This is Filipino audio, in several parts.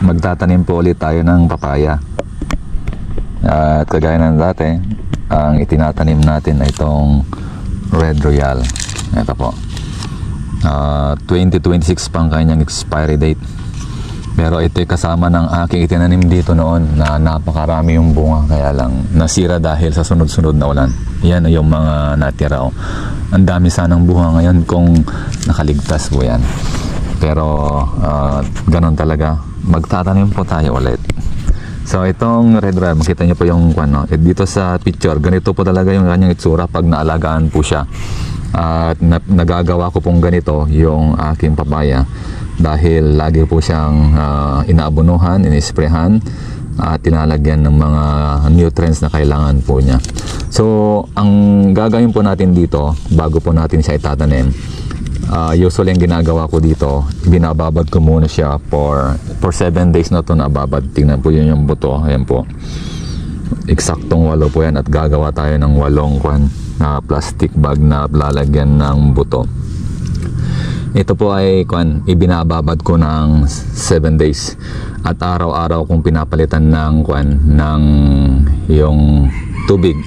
magtatanim po ulit tayo ng papaya. At kagaya ng dati, ang itinatanim natin ay itong Red Royale. Ito po, 2026 pang kanyang expiry date. Pero ito'y kasama ng aking itinanim dito noon na napakarami yung bunga, kaya lang nasira dahil sa sunod-sunod na ulan. Yan yung mga natira. Ang dami sanang bunga ngayon kung nakaligtas po yan. Pero ganun talaga, magtatanim po tayo ulit. So itong Red Royale, makita nyo po yung dito sa picture, ganito po talaga yung kanyang itsura pag naalagaan po siya. At nagagawa ko pong ganito yung aking papaya dahil lagi po siyang inaabunuhan, inisprehan at tinalagyan ng mga nutrients na kailangan po niya. So ang gagawin po natin dito bago po natin siya itatanim, usually ang ginagawa ko dito, binababad ko muna siya for 7 days na ito na babad. Tingnan po yun yung buto, ayan po, eksaktong 8 po yan, at gagawa tayo ng 8 na plastic bag na lalagyan ng buto. Ito po ay ibinababad ko ng 7 days at araw-araw kong pinapalitan ng yung tubig.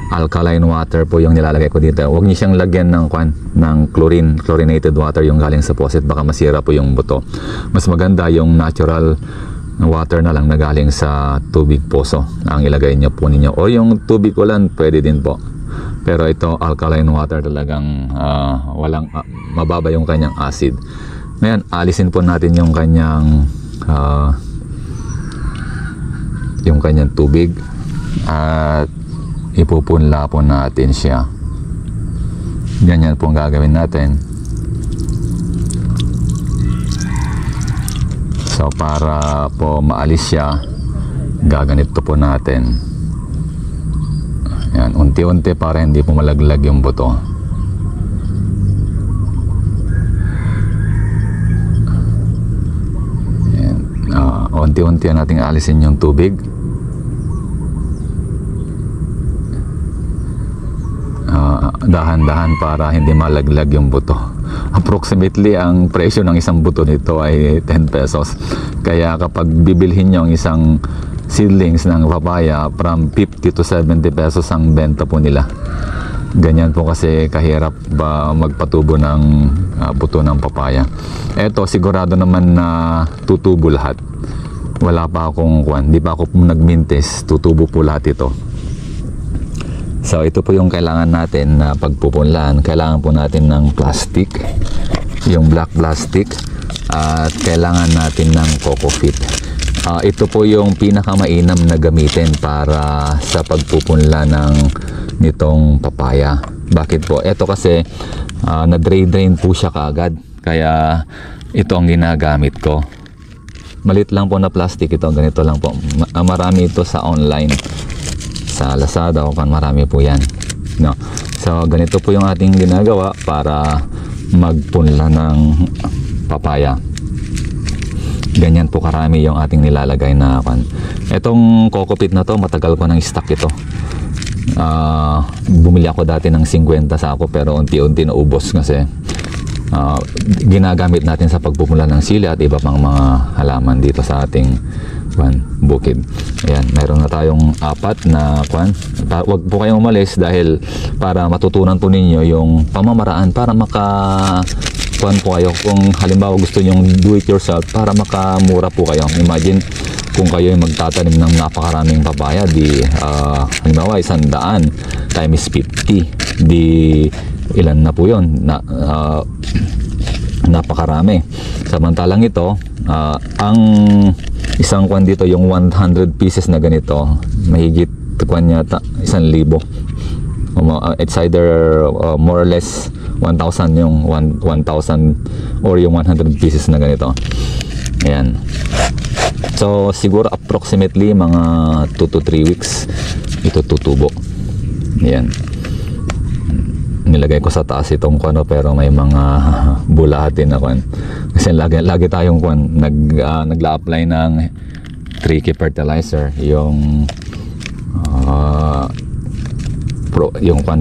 Alkaline water po yung nilalagay ko dito. Huwag niyo siyang lagyan ng chlorinated water yung galing sa faucet, baka masira po yung buto. Mas maganda yung natural water na lang na galing sa tubig poso ang ilagay niyo po ninyo, o yung tubig ulan pwede din po. Pero ito, alkaline water, talagang mababa yung kanyang acid. Ngayon, alisin po natin yung kanyang tubig at ipupunla po natin siya. Ganyan po ang gagawin natin. So para po maalis siya, gaganito po natin. Yan, unti-unti para hindi po malaglag yung buto. Yan, unti-unti nating alisin yung tubig. Dahan-dahan para hindi malaglag yung buto. Approximately ang presyo ng isang buto nito ay 10 pesos. Kaya kapag bibilhin nyo ang isang seedlings ng papaya, from 50 to 70 pesos ang benta po nila. Ganyan po kasi kahirap ba magpatubo ng buto ng papaya. Eto, sigurado naman na tutubo lahat. Wala pa akong di pa ako nagmintis, tutubo po lahat ito. So ito po yung kailangan natin na pagpupunlaan. Kailangan po natin ng plastic, yung black plastic, at kailangan natin ng CocoFit. Ito po yung pinakamainam na gamitin para sa pagpupunla nitong papaya. Bakit po? Ito kasi na-drain po siya kaagad, kaya ito ang ginagamit ko. Malit lang po na plastic ito, ganito lang po. Marami ito sa online, sa Lazada o marami po yan, no? So ganito po yung ating ginagawa para magpunla ng papaya. Ganyan po karami yung ating nilalagay na etong CocoFit na to, matagal ko ng stock ito. Bumili ako dati ng 50 sako pero unti-unti naubos kasi ginagamit natin sa pagpupunla ng sili at iba pang mga halaman dito sa ating bukid. Ayan, meron na tayong 4 na wag po kayong umalis dahil para matutunan po ninyo yung pamamaraan para po kayo. Kung halimbawa gusto nyong do it yourself, para makamura po kayo. Imagine kung kayo ay magtatanim ng napakaraming papaya, halimbawa 100 times 50, ilan na po yun? Napakarami. Samantalang ito, ang isang dito, yung 100 pieces na ganito, mahigit yata 1,000. It's either more or less 1,000 yung 1,000 or yung 100 pieces na ganito. Ayan. So siguro approximately mga 2 to 3 weeks ito tutubo. Ayan. Nilagay ko sa taas itong pero may mga bulahatin na kasi lagi tayong nagla-apply ng tricky fertilizer, yung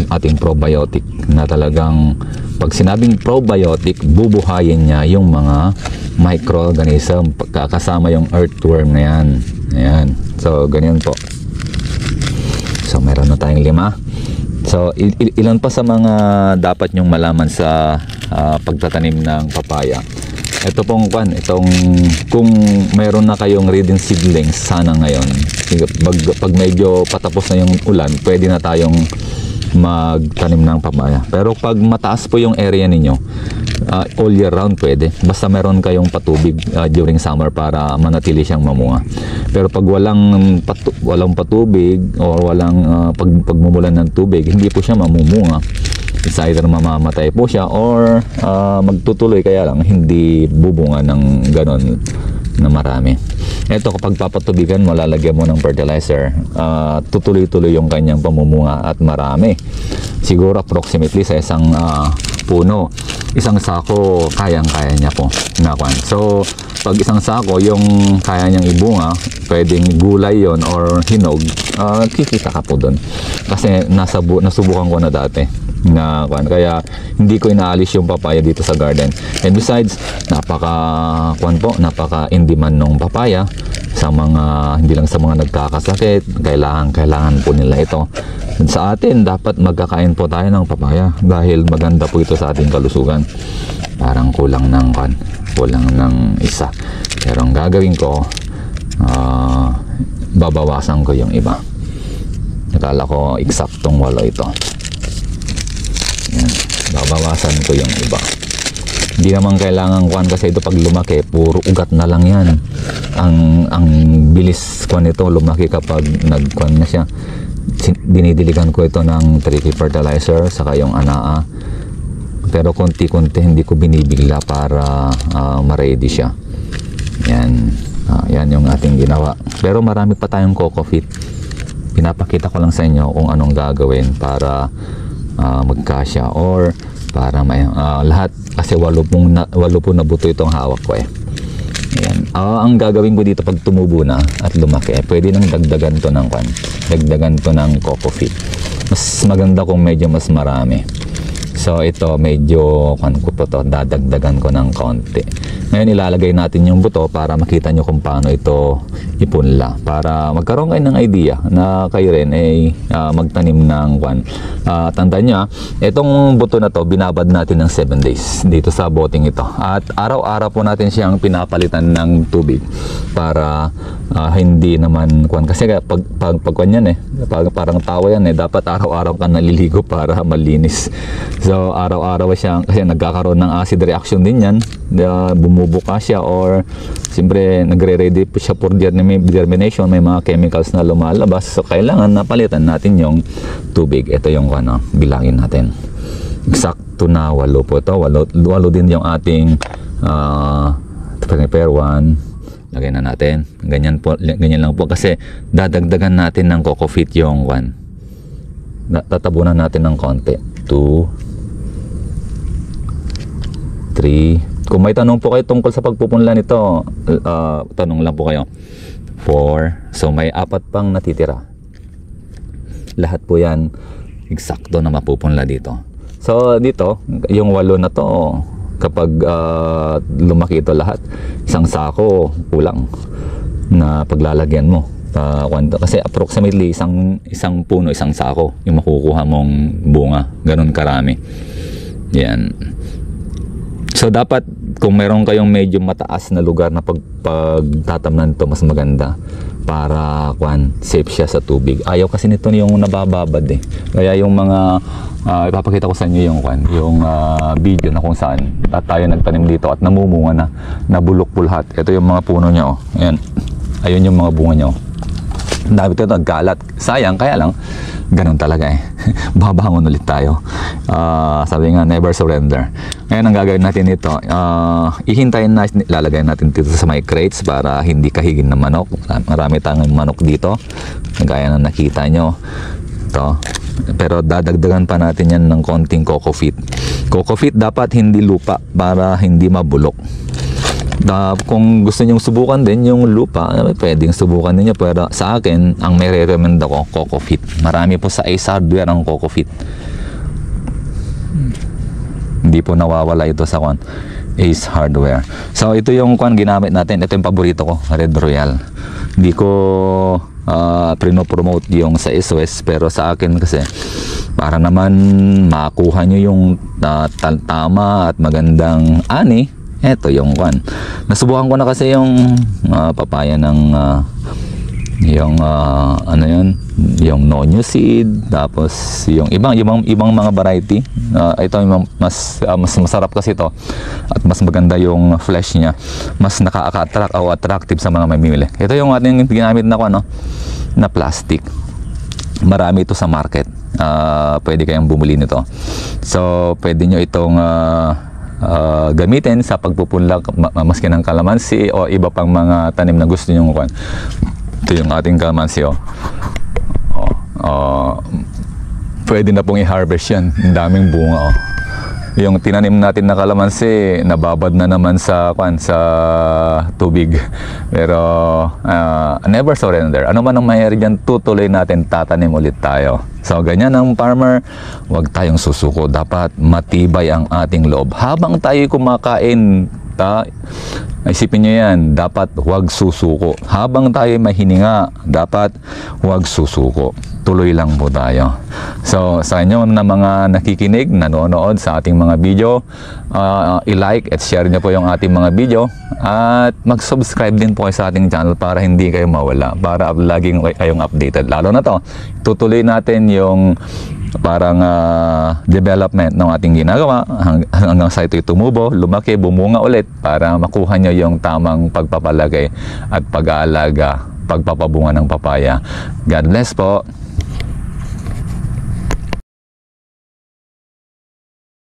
ating probiotic. na talagang pag sinabing probiotic, bubuhayin niya yung mga microorganism, kasama yung earthworm na yan. Ayan. So, ganyan po. So, meron na tayong 5. So, ilan pa sa mga dapat nyong malaman sa pagtatanim ng papaya. Ito pong kung mayroon na kayong reading seedlings, sana ngayon, pag medyo patapos na yung ulan, pwede na tayong magtanim ng papaya. Pero pag mataas po yung area ninyo, all year round pwede. Basta meron kayong patubig during summer para manatili siyang mamunga. Pero pag walang patubig o walang pagmumulan ng tubig, hindi po siya mamumunga. It's either mamamatay po siya or magtutuloy, kaya lang hindi bubunga ng ganon na marami. Ito, kapag papatubigan mo, lalagyan mo ng fertilizer, tutuloy-tuloy yung kanyang pamumunga at marami. Siguro approximately sa isang puno, isang sako, kayang-kaya niya po. So, pag isang sako, yung kaya niyang ibunga, pwedeng gulay yon or hinog, kikita ka po doon. Kasi nasubukan ko na dati. Kaya hindi ko inaalis yung papaya dito sa garden. And besides, napaka in demand ng papaya sa mga, hindi lang sa mga nagkakasakit, kailangan po nila ito. Sa atin, dapat magkakain po tayo ng papaya dahil maganda po ito sa ating kalusugan. Parang kulang ng isa. Pero ang gagawin ko, babawasan ko yung iba. Akala ko eksaktong 8 ito. Yan. Babawasan ko yung iba. Hindi naman kailangan kasi ito pag lumaki, puro ugat na lang yan. Ang bilis nito lumaki kapag na siya. Dinidiligan ko ito ng tricky fertilizer saka yung anaa. Pero konti-konti, hindi ko binibigla para ma-ready siya. Yan. Yan yung ating ginawa. Pero marami pa tayong coco fit. Pinapakita ko lang sa inyo kung anong gagawin para magkasya or para lahat, kasi 8 na buto itong hawak ko eh. Ayan. Ang gagawin ko dito pag tumubo na at lumaki, pwede nang dagdagan to ng coco fit. Mas maganda kung medyo mas marami. So ito medyo dadagdagan ko ng konti. Ngayon ilalagay natin yung buto para makita nyo kung paano ito ipunla, para magkaroon kayo ng idea na kayo rin ay magtanim ng tandaan nyo, itong buto na to binabad natin ng 7 days dito sa boting ito, at araw-araw po natin siyang pinapalitan ng tubig para hindi naman kasi pag yan parang tawa yan dapat araw-araw ka naliligo para malinis. So araw-araw siya kasi nagkakaroon ng acid reaction din yan, bumubuka siya or siyempre nagre-ready po siya for germination, may mga chemicals na lumalabas, so kailangan napalitan natin yung tubig. Ito yung bilangin natin, eksakto na 8 po ito. 8 din yung ating prepare 1. Lagay na natin, ganyan lang po kasi dadagdagan natin ng coco fit yung tatabunan natin ng konti. 2, 3. Kung may tanong po kayo tungkol sa pagpupunla nito, tanong lang po kayo. 4. So may 4 pang natitira. Lahat po yan eksakto na mapupunla dito. So dito, yung 8 na to, kapag lumaki ito lahat, isang sako kulang na paglalagyan mo. Kasi approximately isang puno, isang sako yung makukuha mong bunga. Ganun karami. Yan. So dapat kung meron kayong medyo mataas na lugar na pagtatamnan to, mas maganda para safe siya sa tubig. Ayaw kasi nito yung nabababad eh. Kaya yung mga ipapakita ko sa inyo yung video na kung saan tayo nagtanim dito at namumunga na, nabulok po lahat. Ito yung mga puno niya, oh. Ayan. Ayun yung mga bunga niya, oh. Ang dami ito, nagkalat. Sayang, kaya lang ganun talaga eh. Babangon ulit tayo. Sabi nga, never surrender. Ngayon, ang gagawin natin ito, ihintayin na, lalagay natin dito sa may crates para hindi kahigin ng manok. Marami tayong manok dito, gaya na nakita nyo. Ito. Pero dadagdagan pa natin yan ng konting coco fit. Coco fit dapat hindi lupa para hindi mabulok. Kung gusto nyong subukan din yung lupa, pwedeng subukan niyo, pero sa akin ang may recommend ako, coco fit. Marami po sa Ace Hardware ang coco fit. Hindi po nawawala ito sa Ace Hardware. So ito yung ginamit natin. Ito yung paborito ko, Red Royal. Hindi ko promote yung sa SOS, pero sa akin kasi para naman makuha nyo yung tama at magandang ani. Ito yung nasubukan ko na kasi yung papaya ng yung ano yun, yung nonyo seed, tapos yung ibang mga variety. Ito yung mas masarap kasi ito at mas maganda yung flesh niya, mas nakaka-attract o attractive sa mga mamimili. Ito yung ating ginamit na na plastic. Marami ito sa market. Pwede kayong bumili nito. So pwede nyo itong gamitin sa pagpupunla maski ng kalamansi o iba pang mga tanim na gusto nyo. Ito yung ating kalamansi. Pwede na pong i-harvest yan. Ang daming bunga. Yung tinanim natin na kalamansi, nababad na naman sa tubig. Pero never surrender. Ano man ang mayroon dyan, tutuloy natin, tatanim ulit tayo. So ganyan ang farmer, huwag tayong susuko. Dapat matibay ang ating loob. Habang tayo kumakain, isipin nyo yan, dapat huwag susuko. Habang tayo mahininga, dapat huwag susuko. Tuloy lang po tayo. So sa inyo na mga nakikinig, nanonood sa ating mga video, i-like at share nyo po yung ating mga video at mag-subscribe din po kayo sa ating channel para hindi kayo mawala, para laging kayong updated. Lalo na to, tutuloy natin yung parang development ng ating ginagawa hanggang sa ito'y tumubo, lumaki, bumunga ulit para makuha nyo yung tamang pagpapalagay at pag-aalaga, pagpapabunga ng papaya. God bless po.